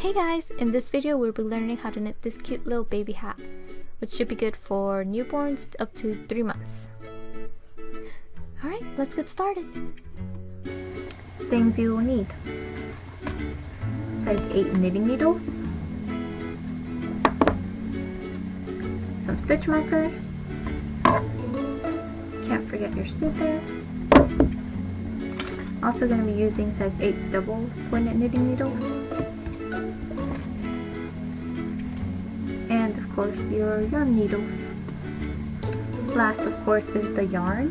Hey guys, in this video we'll be learning how to knit this cute little baby hat, which should be good for newborns up to 3 months. Alright, let's get started. Things you will need: size 8 knitting needles, some stitch markers, can't forget your scissors. Also going to be using size 8 double pointed knitting needles, and of course your yarn needles. Last, of course, is the yarn.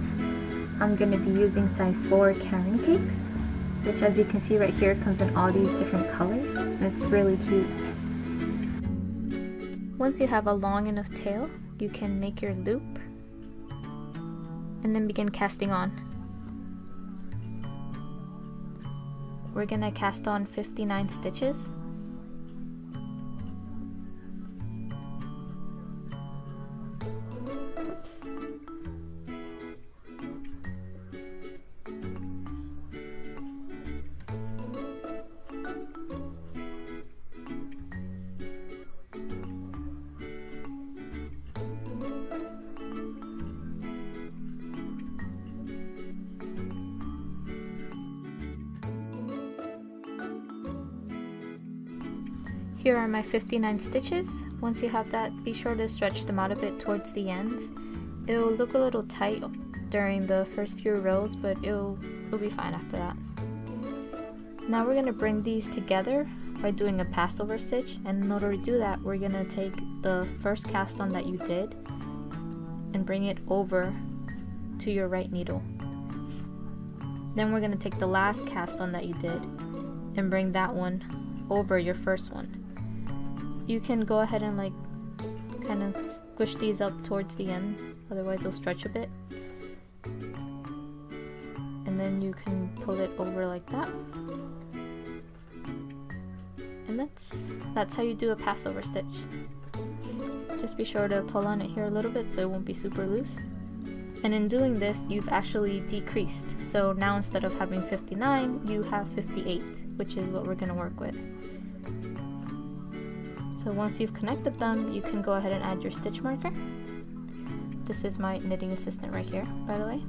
I'm going to be using size 4 caron cakes, which, as you can see right here, comes in all these different colors, and it's really cute. Once you have a long enough tail, you can make your loop and then begin casting on. We're gonna cast on 59 stitches. Oops. Here are my 59 stitches. Once you have that, be sure to stretch them out a bit towards the ends. It'll look a little tight during the first few rows, but it'll be fine after that. Now we're going to bring these together by doing a passover stitch, and in order to do that, we're going to take the first cast on that you did and bring it over to your right needle. Then we're going to take the last cast on that you did and bring that one over your first one. You can go ahead and kind of squish these up towards the end, otherwise they'll stretch a bit. And then you can pull it over like that. And that's how you do a passover stitch. Just be sure to pull on it here a little bit so it won't be super loose. And in doing this, you've actually decreased. So now instead of having 59, you have 58, which is what we're going to work with. So once you've connected them, you can go ahead and add your stitch marker. This is my knitting assistant right here, by the way.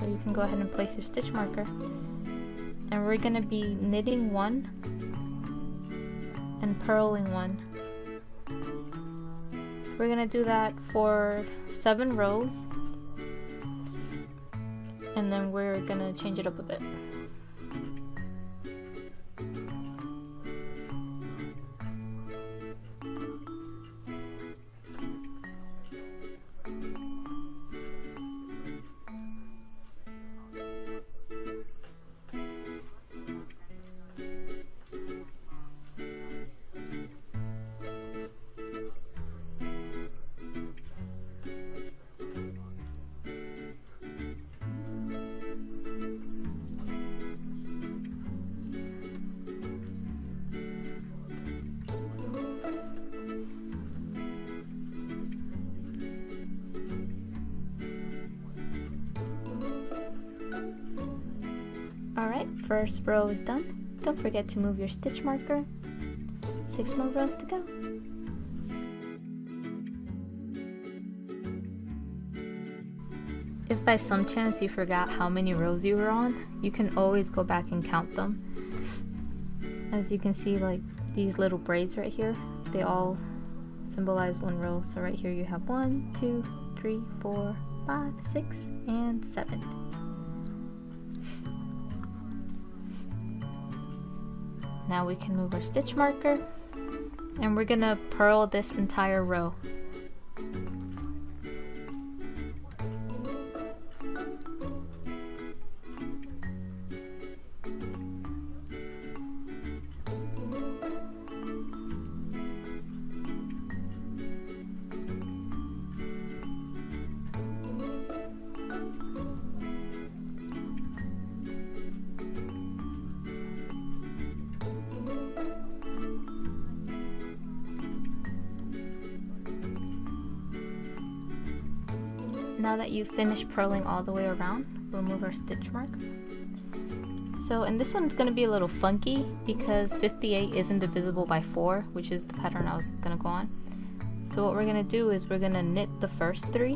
So you can go ahead and place your stitch marker. And we're going to be knitting one and purling one. We're going to do that for 7 rows. And then we're going to change it up a bit. Alright, first row is done. Don't forget to move your stitch marker. 6 more rows to go. If by some chance you forgot how many rows you were on, you can always go back and count them. As you can see, these little braids right here, they all symbolize 1 row. So right here you have 1, 2, 3, 4, 5, 6, and 7. Now we can move our stitch marker, and we're gonna purl this entire row. Now that you've finished purling all the way around, we'll move our stitch mark. So, and this one's gonna be a little funky because 58 isn't divisible by 4, which is the pattern I was gonna go on. So what we're gonna do is we're gonna knit the first 3.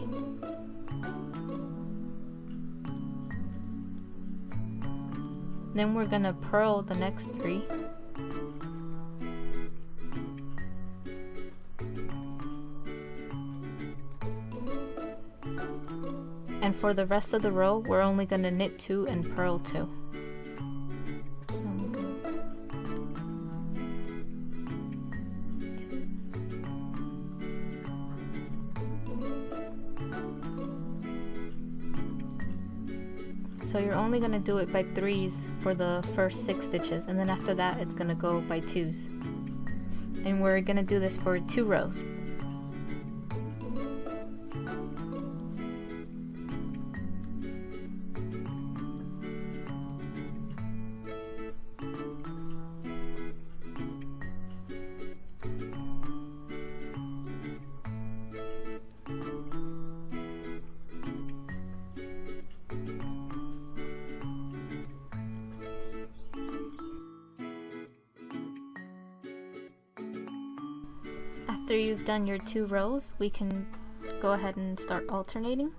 Then we're gonna purl the next 3. And for the rest of the row, we're only gonna knit 2 and purl 2. So you're only going to do it by 3s for the first 6 stitches, and then after that it's going to go by 2s. And we're going to do this for 2 rows. After you've done your 2 rows, we can go ahead and start alternating.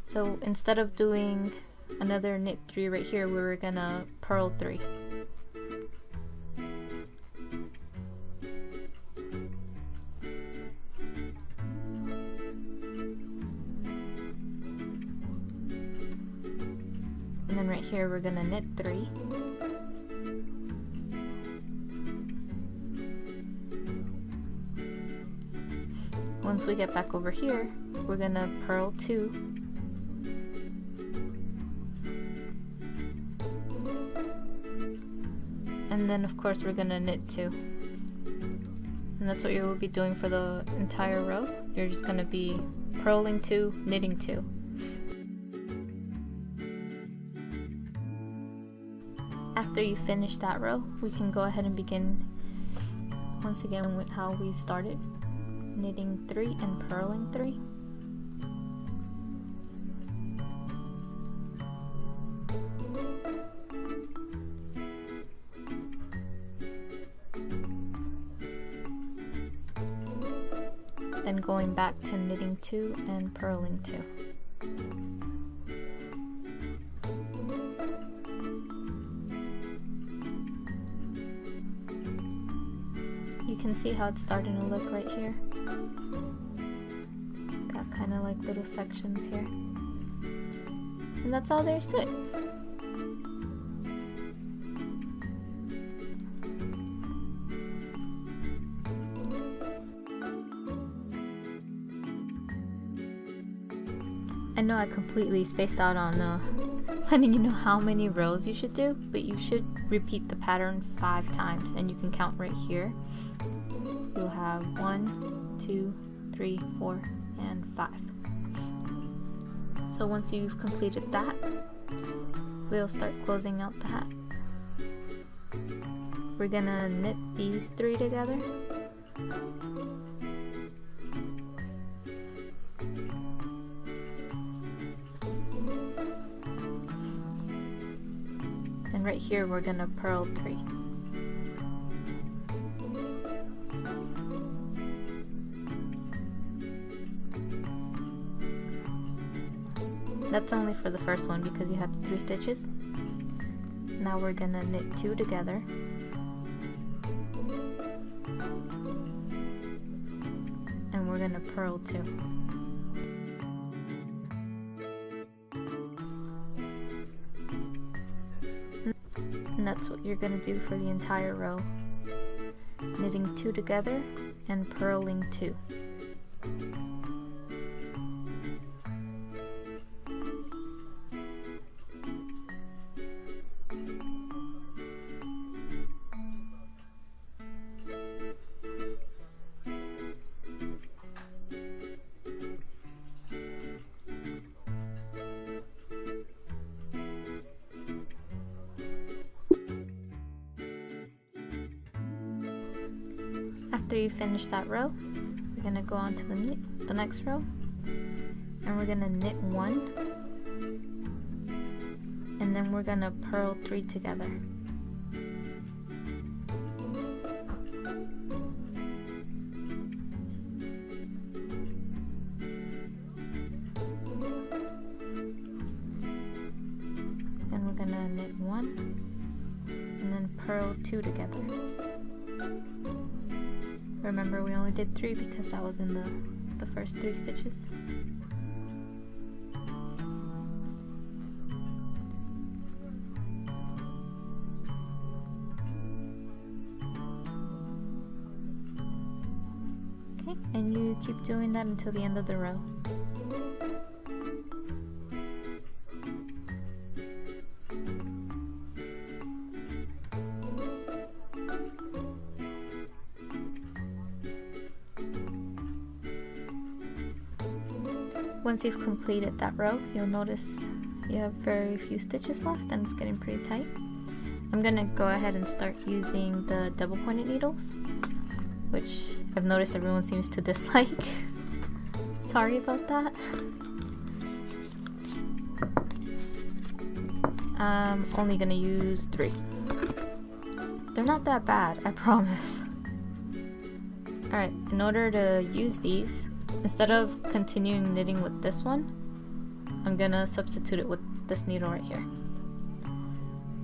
So instead of doing another knit 3 right here, we were gonna purl 3. And then right here we're gonna knit 3. Once we get back over here, we're gonna purl 2. And then of course we're gonna knit 2. And that's what you will be doing for the entire row. You're just gonna be purling 2, knitting 2. After you finish that row, we can go ahead and begin once again with how we started. Knitting 3 and purling 3. Then going back to knitting 2 and purling 2. You can see how it's starting to look right here. It's got kind of like little sections here. And that's all there is to it. I know I completely spaced out on letting you know how many rows you should do, but you should repeat the pattern 5 times, and you can count right here. You'll have 1, 2, 3, 4, and 5. So once you've completed that, we'll start closing out the hat. We're gonna knit these 3 together. And right here we're gonna purl 3. That's only for the first one because you have the 3 stitches. Now we're gonna knit 2 together. And we're gonna purl 2. And that's what you're gonna do for the entire row. Knitting 2 together and purling 2. After you finish that row, we're gonna go on to the next row, and we're gonna knit 1 and and then we're gonna purl 3 together. Then we're gonna knit 1 and then purl 2 together. Remember, we only did 3 because that was in the first 3 stitches. Okay, and you keep doing that until the end of the row. Once you've completed that row, you'll notice you have very few stitches left and it's getting pretty tight. I'm gonna go ahead and start using the double pointed needles, which I've noticed everyone seems to dislike. Sorry about that. I'm only gonna use 3. They're not that bad, I promise. Alright, in order to use these, instead of continuing knitting with this one, I'm gonna substitute it with this needle right here.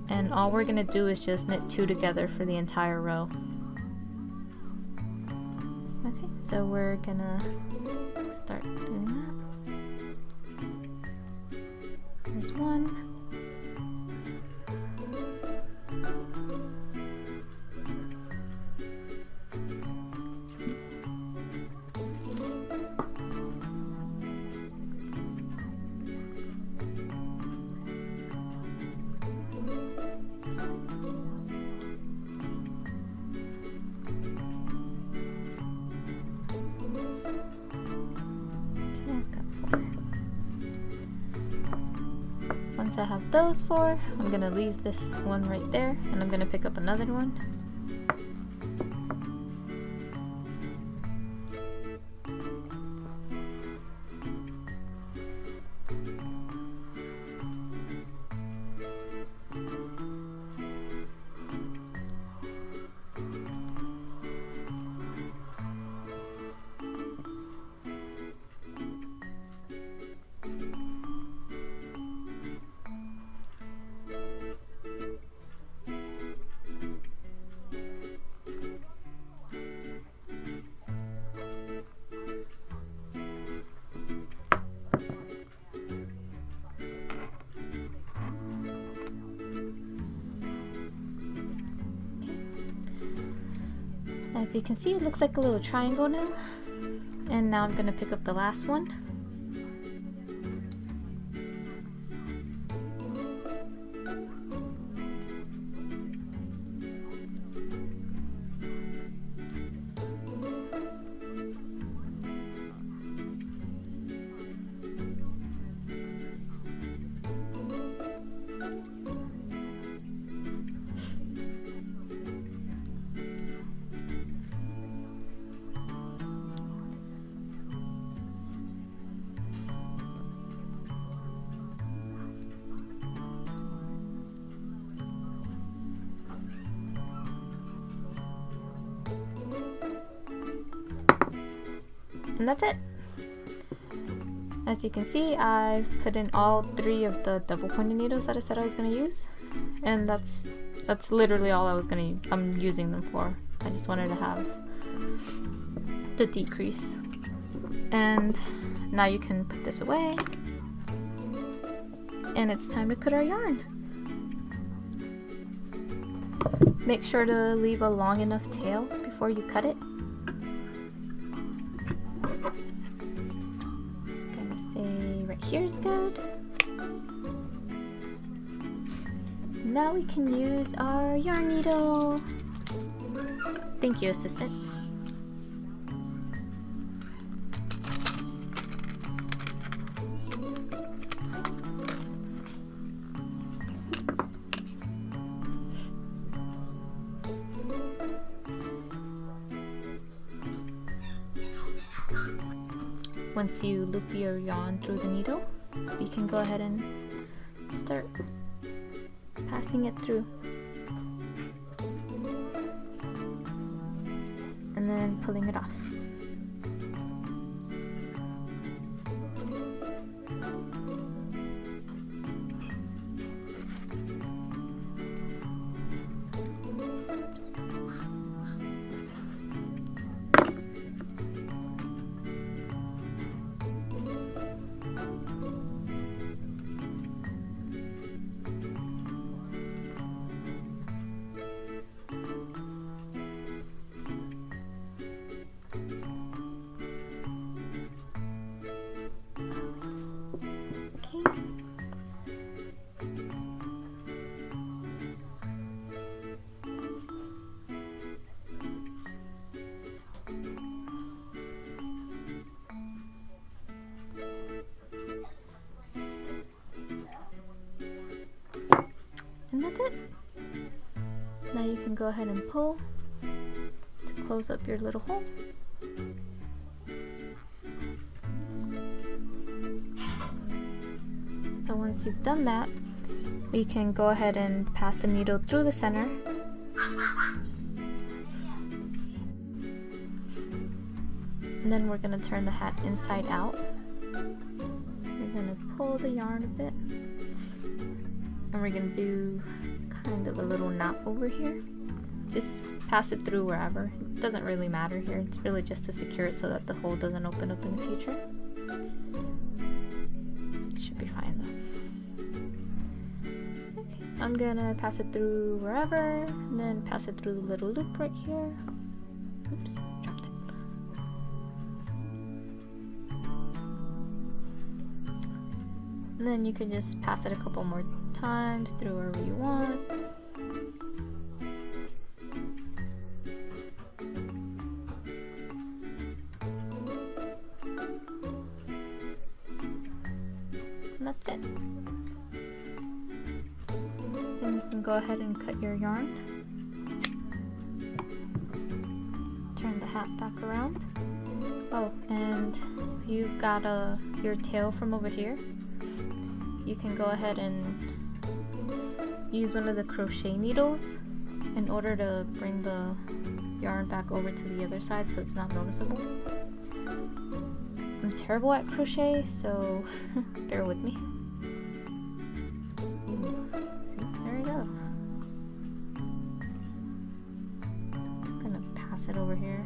And all we're gonna do is just knit 2 together for the entire row. Okay, so we're gonna start doing that. There's 1. Once I have those 4, I'm gonna leave this one right there and I'm gonna pick up another one. As you can see, it looks like a little triangle now. And now I'm gonna pick up the last one. And that's it. As you can see, I've put in all 3 of the double pointed needles that I said I was going to use, and that's literally all I'm using them for. I just wanted to have the decrease. And now you can put this away, and it's time to cut our yarn. Make sure to leave a long enough tail before you cut it. Right here's good. Now we can use our yarn needle. Thank you, assistant. Once you loop your yarn through the needle, you can go ahead and start passing it through. And then pulling it off. And that's it. Now you can go ahead and pull to close up your little hole. So once you've done that, we can go ahead and pass the needle through the center. And then we're going to turn the hat inside out. We're going to pull the yarn a bit. And we're going to do kind of a little knot over here. Just pass it through wherever. It doesn't really matter here. It's really just to secure it so that the hole doesn't open up in the future. It should be fine though. Okay, I'm gonna pass it through wherever, and then pass it through the little loop right here. Oops, dropped it. And then you can just pass it a couple more times through wherever you want. And that's it. Then you can go ahead and cut your yarn. Turn the hat back around. Oh, and if you've got your tail from over here, you can go ahead and use one of the crochet needles in order to bring the yarn back over to the other side so it's not noticeable. I'm terrible at crochet, so bear with me. Ooh, see, there we go. Just gonna pass it over here.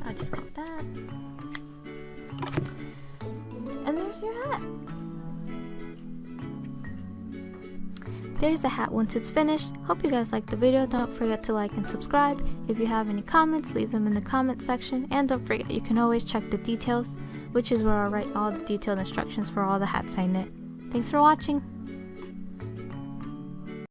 I just got that. And there's your hat. There's the hat once it's finished. Hope you guys liked the video. Don't forget to like and subscribe. If you have any comments, leave them in the comment section. And don't forget, you can always check the details, which is where I'll write all the detailed instructions for all the hats I knit. Thanks for watching.